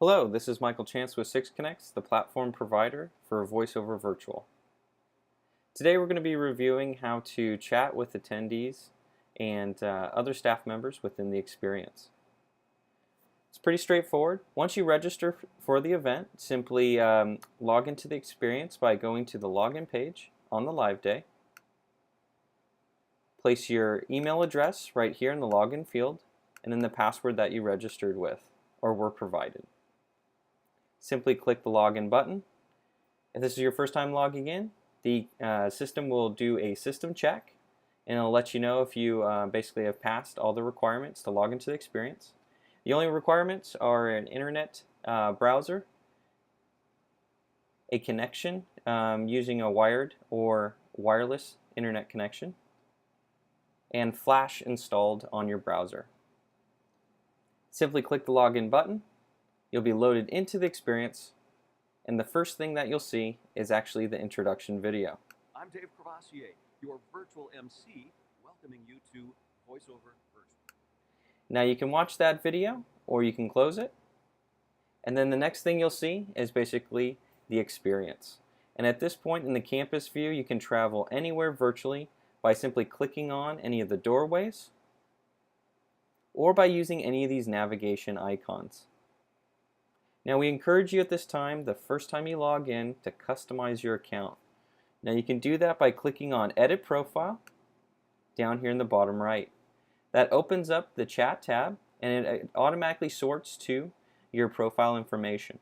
Hello, this is Michael Chance with Six Connects, the platform provider for VoiceOver Virtual. Today we're going to be reviewing how to chat with attendees and other staff members within the experience. It's pretty straightforward. Once you register for the event, simply log into the experience by going to the login page on the live day. Place your email address right here in the login field and then the password that you registered with or were provided. Simply click the login button. If this is your first time logging in, the system will do a system check and it'll let you know if you basically have passed all the requirements to log into the experience. The only requirements are an internet browser, a connection using a wired or wireless internet connection, and Flash installed on your browser. Simply click the login button. You'll be loaded into the experience, and the first thing that you'll see is actually the introduction video. I'm Dave Crevassier, your virtual MC, welcoming you to VoiceOver Virtual. Now you can watch that video or you can close it, and then the next thing you'll see is basically the experience. And at this point in the campus view, you can travel anywhere virtually by simply clicking on any of the doorways or by using any of these navigation icons. Now we encourage you at this time, the first time you log in, to customize your account. Now you can do that by clicking on Edit Profile down here in the bottom right. That opens up the chat tab and it automatically sorts to your profile information.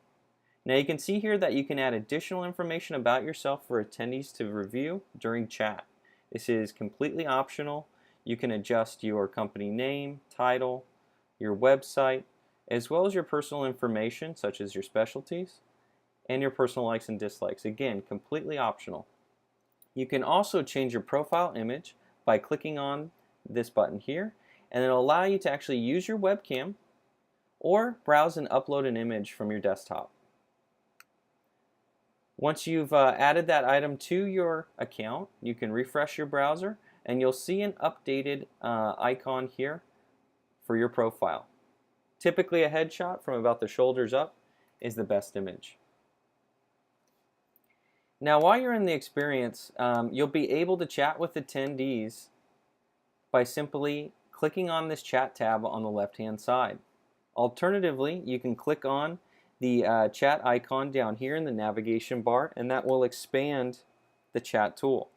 Now you can see here that you can add additional information about yourself for attendees to review during chat. This is completely optional. You can adjust your company name, title, your website, as well as your personal information such as your specialties and your personal likes and dislikes. Again, completely optional. You can also change your profile image by clicking on this button here, and it'll allow you to actually use your webcam or browse and upload an image from your desktop. Once you've added that item to your account, you can refresh your browser and you'll see an updated icon here for your profile. Typically a headshot from about the shoulders up is the best image. Now while you're in the experience, you'll be able to chat with attendees by simply clicking on this chat tab on the left hand side. Alternatively, you can click on the chat icon down here in the navigation bar and that will expand the chat tool.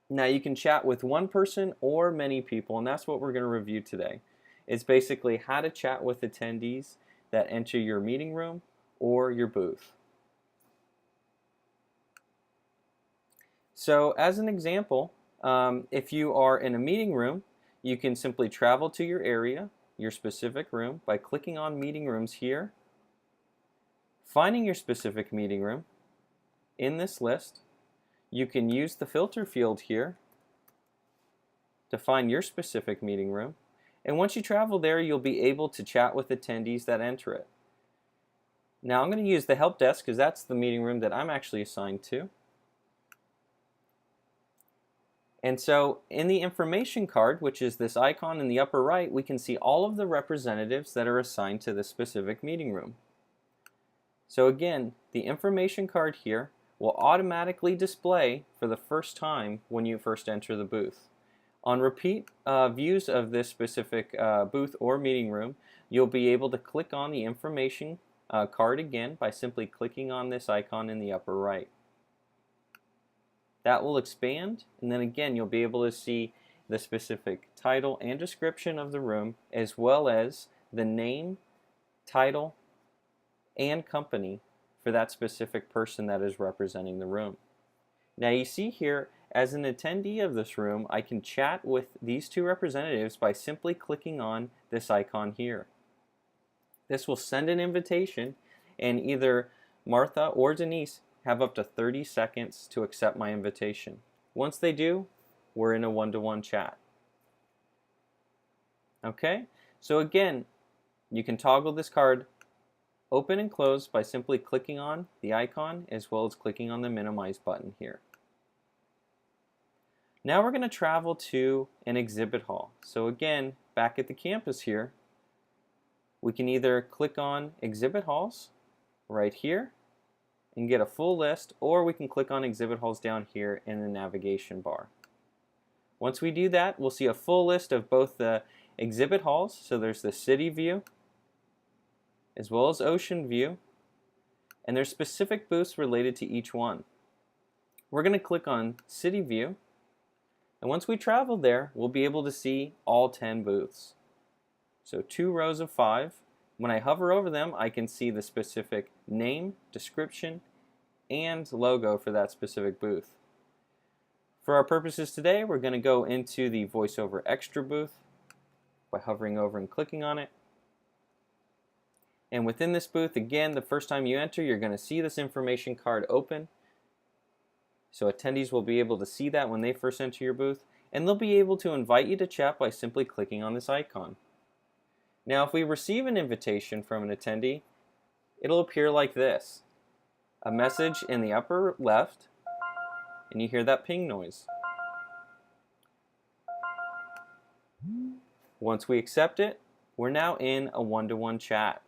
Now you can chat with one person or many people, and that's what we're going to review today. It's basically how to chat with attendees that enter your meeting room or your booth. So as an example, if you are in a meeting room, you can simply travel to your area, your specific room, by clicking on meeting rooms here, finding your specific meeting room in this list. You can use the filter field here to find your specific meeting room. And once you travel there, you'll be able to chat with attendees that enter it. Now I'm going to use the help desk because that's the meeting room that I'm actually assigned to. And so in the information card, which is this icon in the upper right, we can see all of the representatives that are assigned to this specific meeting room. So again, the information card here will automatically display for the first time when you first enter the booth. On repeat views of this specific booth or meeting room, you'll be able to click on the information card again by simply clicking on this icon in the upper right. That will expand, and then again you'll be able to see the specific title and description of the room, as well as the name, title, and company for that specific person that is representing the room. Now you see here, as an attendee of this room, I can chat with these two representatives by simply clicking on this icon here. This will send an invitation, and either Martha or Denise have up to 30 seconds to accept my invitation. Once they do, we're in a one-to-one chat. Okay, so again, you can toggle this card open and close by simply clicking on the icon as well as clicking on the minimize button here. Now we're going to travel to an exhibit hall. So again, back at the campus here, We can either click on exhibit halls right here and get a full list, or we can click on exhibit halls down here in the navigation bar. Once we do that, we'll see a full list of both the exhibit halls, so there's the city view as well as ocean view, and there's specific booths related to each one. We're going to click on city view, and once we travel there, we'll be able to see all 10 booths. So 2 rows of 5. When I hover over them, I can see the specific name, description, and logo for that specific booth. For our purposes today, we're going to go into the VoiceOver Extra booth by hovering over and clicking on it. And within this booth, again, the first time you enter, you're going to see this information card open. So attendees will be able to see that when they first enter your booth, and they'll be able to invite you to chat by simply clicking on this icon. Now, if we receive an invitation from an attendee, it'll appear like this. A message in the upper left, and you hear that ping noise. Once we accept it, we're now in a one-to-one chat.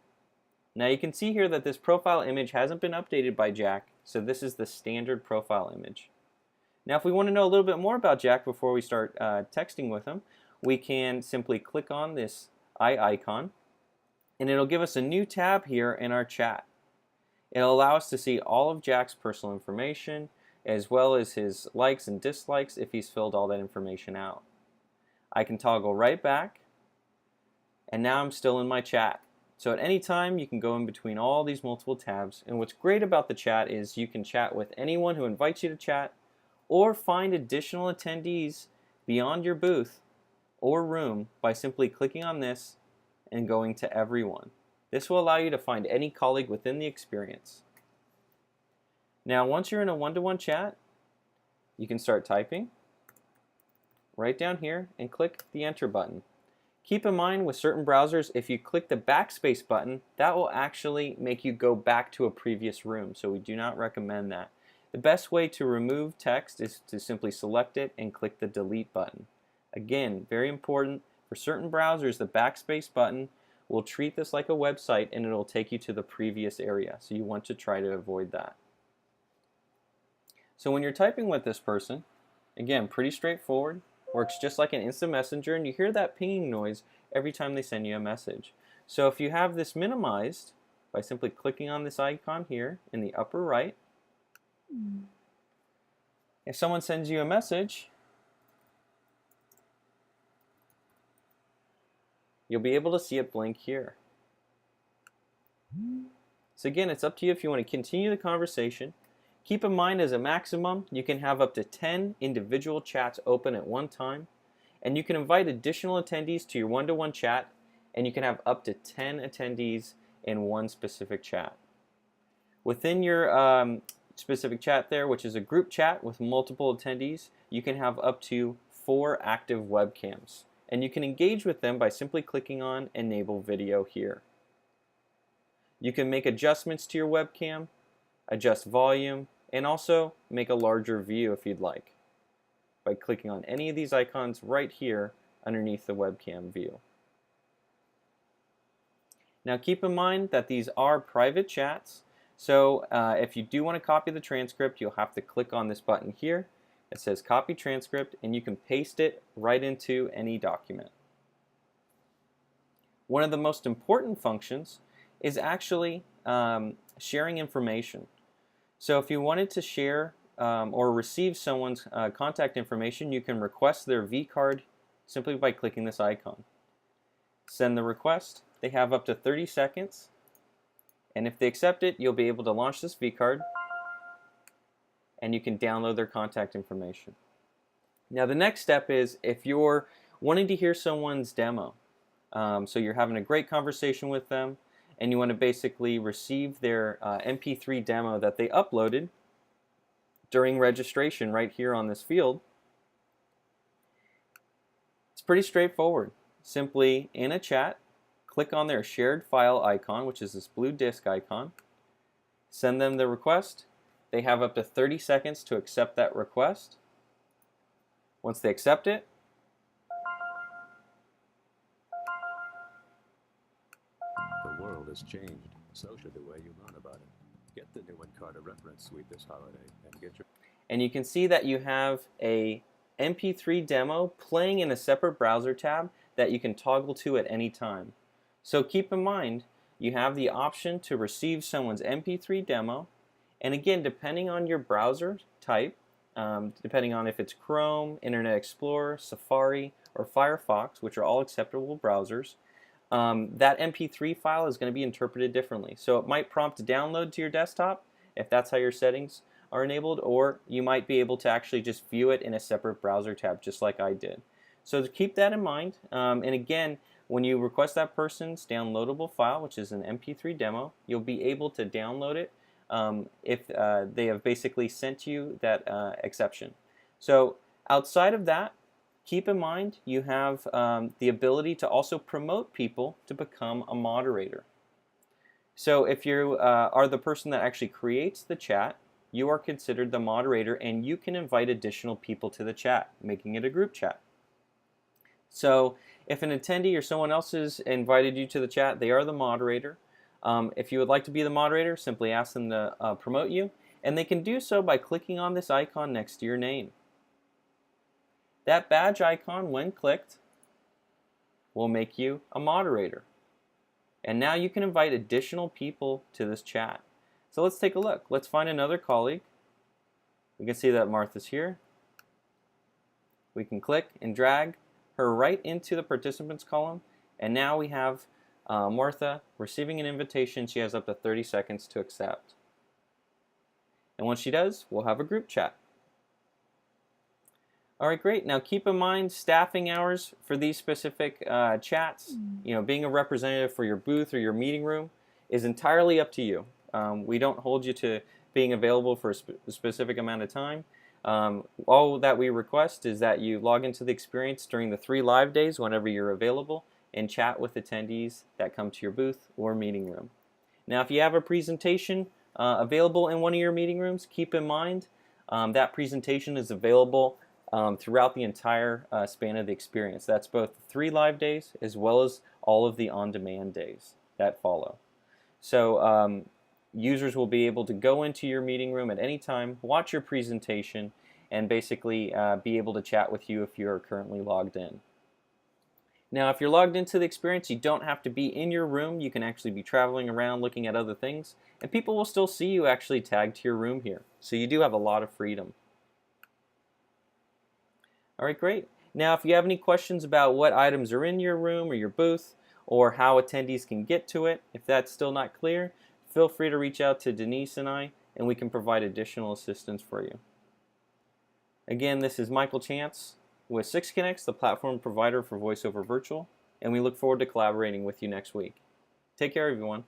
Now you can see here that this profile image hasn't been updated by Jack, so this is the standard profile image. Now if we want to know a little bit more about Jack before we start texting with him, we can simply click on this eye icon, and it'll give us a new tab here in our chat. It'll allow us to see all of Jack's personal information, as well as his likes and dislikes if he's filled all that information out. I can toggle right back, and now I'm still in my chat. So at any time you can go in between all these multiple tabs, and what's great about the chat is you can chat with anyone who invites you to chat, or find additional attendees beyond your booth or room by simply clicking on this and going to everyone. This will allow you to find any colleague within the experience. Now once you're in a one-to-one chat, you can start typing right down here and click the enter button. Keep in mind with certain browsers, if you click the backspace button, that will actually make you go back to a previous room, so we do not recommend that. The best way to remove text is to simply select it and click the delete button. Again, very important, for certain browsers the backspace button will treat this like a website and it'll take you to the previous area, so you want to try to avoid that. So when you're typing with this person, again, pretty straightforward, works just like an instant messenger, and you hear that pinging noise every time they send you a message. So if you have this minimized by simply clicking on this icon here in the upper right, if someone sends you a message, you'll be able to see it blink here. So again, it's up to you if you want to continue the conversation. Keep in mind, as a maximum, you can have up to 10 individual chats open at one time, and you can invite additional attendees to your one-to-one chat, and you can have up to 10 attendees in one specific chat. Within your specific chat there, which is a group chat with multiple attendees, you can have up to 4 active webcams, and you can engage with them by simply clicking on Enable Video here. You can make adjustments to your webcam, adjust volume, and also make a larger view if you'd like by clicking on any of these icons right here underneath the webcam view. Now keep in mind that these are private chats, so if you do want to copy the transcript, you'll have to click on this button here. It says copy transcript, and you can paste it right into any document. One of the most important functions is actually sharing information. So if you wanted to share or receive someone's contact information, you can request their V-card simply by clicking this icon. Send the request. They have up to 30 seconds, and if they accept it, you'll be able to launch this V-card, and you can download their contact information. Now the next step is if you're wanting to hear someone's demo, so you're having a great conversation with them, and you want to basically receive their MP3 demo that they uploaded during registration right here on this field. It's pretty straightforward. Simply in a chat, click on their shared file icon, which is this blue disk icon, send them the request. They have up to 30 seconds to accept that request. Once they accept it, has changed. So should the way you learn about it. Get the new Encarta reference suite this holiday and get your... And you can see that you have a MP3 demo playing in a separate browser tab that you can toggle to at any time. So keep in mind, you have the option to receive someone's MP3 demo, and again, depending on your browser type, depending on if it's Chrome, Internet Explorer, Safari, or Firefox, which are all acceptable browsers, that MP3 file is going to be interpreted differently. So it might prompt a download to your desktop if that's how your settings are enabled, or you might be able to actually just view it in a separate browser tab, just like I did. So to keep that in mind, and again, when you request that person's downloadable file, which is an MP3 demo, you'll be able to download it if they have basically sent you that exception. So outside of that, keep in mind you have the ability to also promote people to become a moderator. So if you are the person that actually creates the chat, you are considered the moderator, and you can invite additional people to the chat, making it a group chat. So if an attendee or someone else has invited you to the chat, they are the moderator. If you would like to be the moderator, simply ask them to promote you, and they can do so by clicking on this icon next to your name. That badge icon, when clicked, will make you a moderator. And now you can invite additional people to this chat. So let's take a look. Let's find another colleague. We can see that Martha's here. We can click and drag her right into the participants column, and now we have Martha receiving an invitation. She has up to 30 seconds to accept. And once she does, we'll have a group chat. All right, great. Now keep in mind, staffing hours for these specific chats, being a representative for your booth or your meeting room is entirely up to you. We don't hold you to being available for a specific amount of time. All that we request is that you log into the experience during the 3 live days whenever you're available and chat with attendees that come to your booth or meeting room. Now, if you have a presentation available in one of your meeting rooms, keep in mind that presentation is available throughout the entire span of the experience. That's both 3 live days as well as all of the on-demand days that follow. So users will be able to go into your meeting room at any time, watch your presentation, and basically be able to chat with you if you are currently logged in. Now, if you're logged into the experience, you don't have to be in your room. You can actually be traveling around looking at other things, and people will still see you actually tagged to your room here. So you do have a lot of freedom. All right, great. Now, if you have any questions about what items are in your room or your booth, or how attendees can get to it, if that's still not clear, feel free to reach out to Denise and I, and we can provide additional assistance for you. Again, this is Michael Chance with 6Connects, the platform provider for VoiceOver Virtual, and we look forward to collaborating with you next week. Take care, everyone.